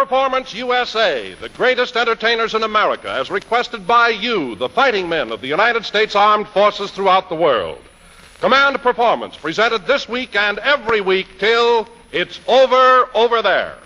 Performance USA, the greatest entertainers in America, as requested by you, the fighting men of the United States Armed Forces throughout the world. Command Performance, presented this week and every week till it's over there.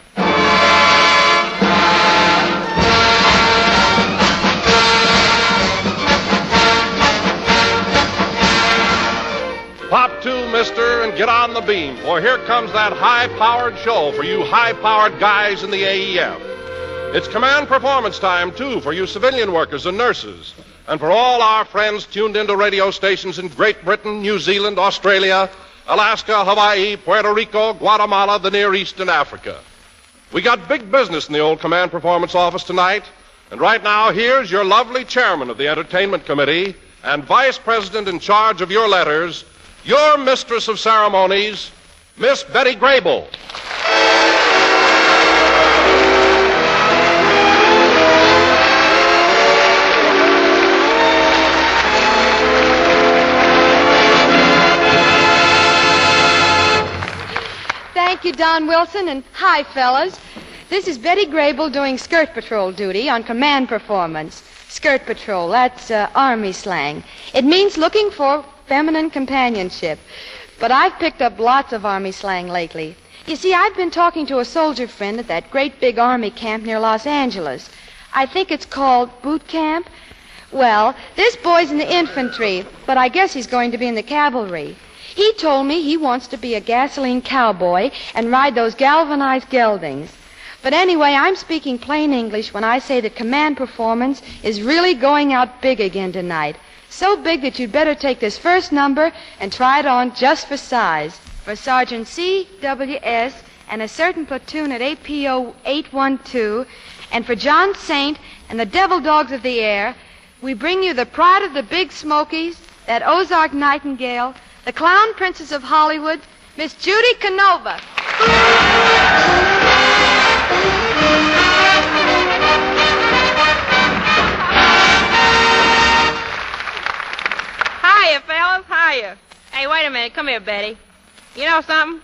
Pop to, mister, and get on the beam, for here comes that high-powered show for you high-powered guys in the AEF. It's Command Performance time, too, for you civilian workers and nurses, and for all our friends tuned into radio stations in Great Britain, New Zealand, Australia, Alaska, Hawaii, Puerto Rico, Guatemala, the Near East, and Africa. We got big business in the old Command Performance office tonight, and right now, here's your lovely chairman of the Entertainment Committee and vice president in charge of your letters, your mistress of ceremonies, Miss Betty Grable. Thank you, Don Wilson, and hi, fellas. This is Betty Grable doing skirt patrol duty on Command Performance. Skirt patrol, that's Army slang. It means looking for feminine companionship. But I've picked up lots of Army slang lately. You see, I've been talking to a soldier friend at that great big Army camp near Los Angeles. I think it's called boot camp. Well, this boy's in the infantry, but I guess he's going to be in the cavalry. He told me he wants to be a gasoline cowboy and ride those galvanized geldings. But anyway, I'm speaking plain English when I say that Command Performance is really going out big again tonight. So big that you'd better take this first number and try it on just for size. For Sergeant C.W.S. and a certain platoon at APO 812, and for John Saint and the Devil Dogs of the Air, we bring you the pride of the Big Smokies, that Ozark Nightingale, the Clown Princess of Hollywood, Miss Judy Canova. Hiya, fellas, hiya. Hey, wait a minute. Come here, Betty. You know something?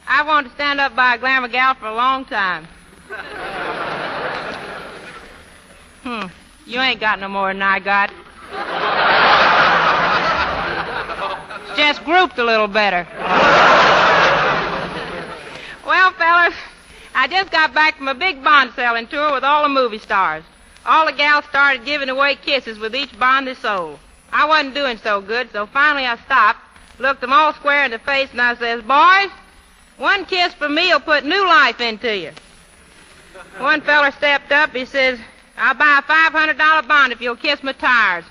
I've wanted to stand up by a glamour gal for a long time. You ain't got no more than I got. Just grouped a little better. Well, fellas, I just got back from a big bond selling tour with all the movie stars. All the gals started giving away kisses with each bond they sold. I wasn't doing so good, so finally I stopped, looked them all square in the face, and I says, boys, one kiss from me will put new life into you. One feller stepped up, he says, I'll buy a $500 bond if you'll kiss my tires.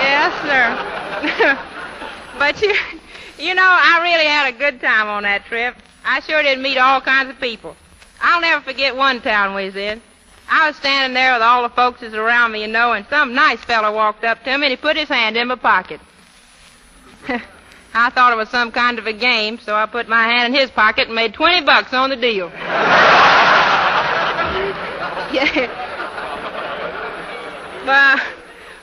Yes, sir. But you know, I really had a good time on that trip. I sure did meet all kinds of people. I'll never forget one town we was in. I was standing there with all the folkses around me, you know, and some nice fella walked up to me and he put his hand in my pocket. I thought it was some kind of a game, so I put my hand in his pocket and made $20 on the deal. Yeah. But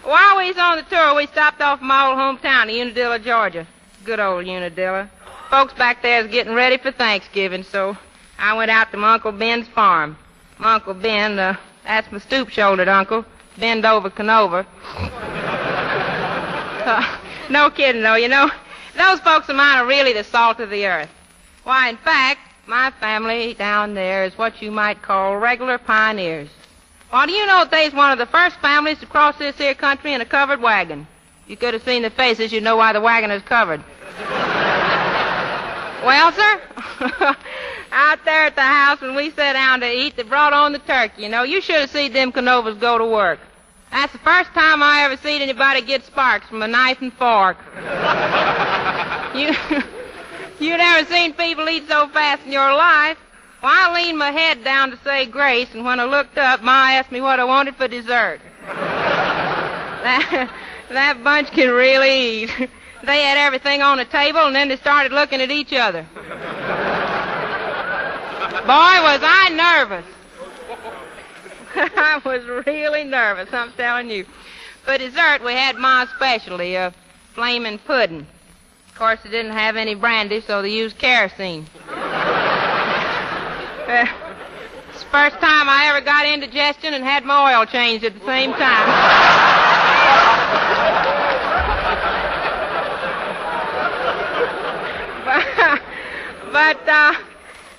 while we was on the tour, we stopped off my old hometown of Unadilla, Georgia. Good old Unadilla. Folks back there is getting ready for Thanksgiving, so I went out to my Uncle Ben's farm. My Uncle Ben, that's my stoop-shouldered uncle, bend over Canova. No kidding, though, you know. Those folks of mine are really the salt of the earth. Why, in fact, my family down there is what you might call regular pioneers. Well, do you know that they's one of the first families to cross this here country in a covered wagon? You could have seen the faces, you'd know why the wagon is covered. Well, sir, out there at the house when we sat down to eat, they brought on the turkey. You know, you should have seen them Canovas go to work. That's the first time I ever seen anybody get sparks from a knife and fork. You never seen people eat so fast in your life. Well, I leaned my head down to say grace, and when I looked up, Ma asked me what I wanted for dessert. That bunch can really eat. They had everything on the table, and then they started looking at each other. Boy, was I nervous. I was really nervous, I'm telling you. For dessert, we had Ma's specialty, a flaming pudding. Of course, they didn't have any brandy, so they used kerosene. It's the first time I ever got indigestion and had my oil changed at the same time. But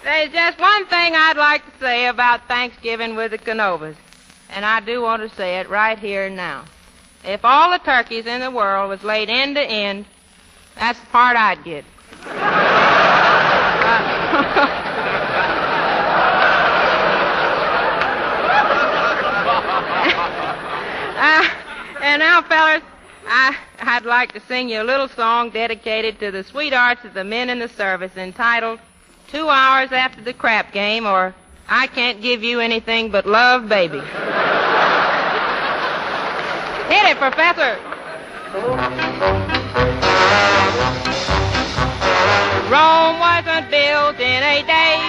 there's just one thing I'd like to say about Thanksgiving with the Canovas. And I do want to say it right here and now. If all the turkeys in the world was laid end to end, that's the part I'd get. And now, fellas, I'd like to sing you a little song dedicated to the sweethearts of the men in the service entitled 2 Hours After the Crap Game, or I Can't Give You Anything But Love, Baby. Hit it, Professor. Rome wasn't built in a day.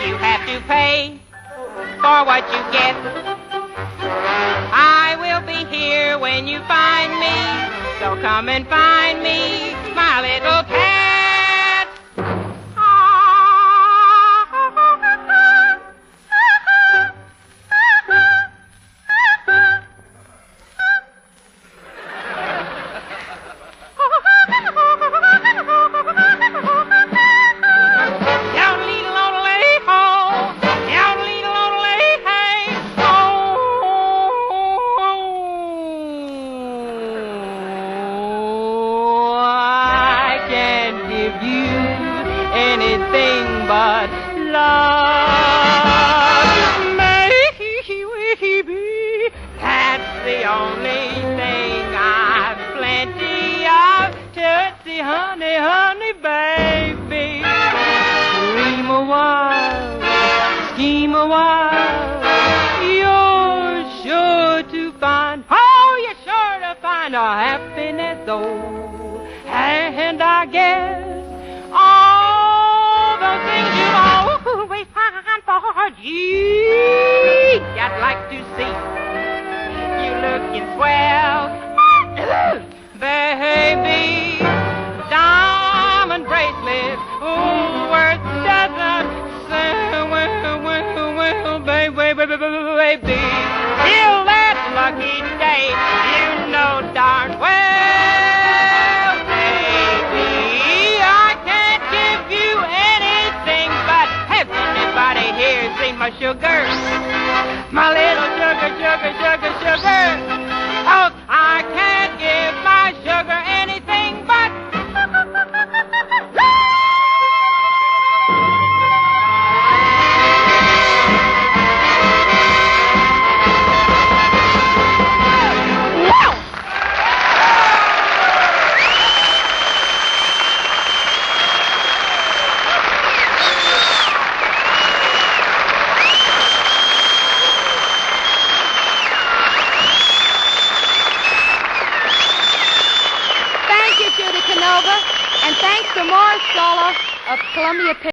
You have to pay for what you get. I will be here when you find me, so come and find me, my little cat. And I guess all the things you always find for gee, I'd like to see you looking swell, baby. Diamond bracelet, oh, worth doesn't say, well, baby. Till that lucky day, you know darn well. My sugar, my little sugar, sugar, sugar, sugar. Oh, I can't give my sugar anything but. Canova, and thanks to Morse, Stoloff of Columbia.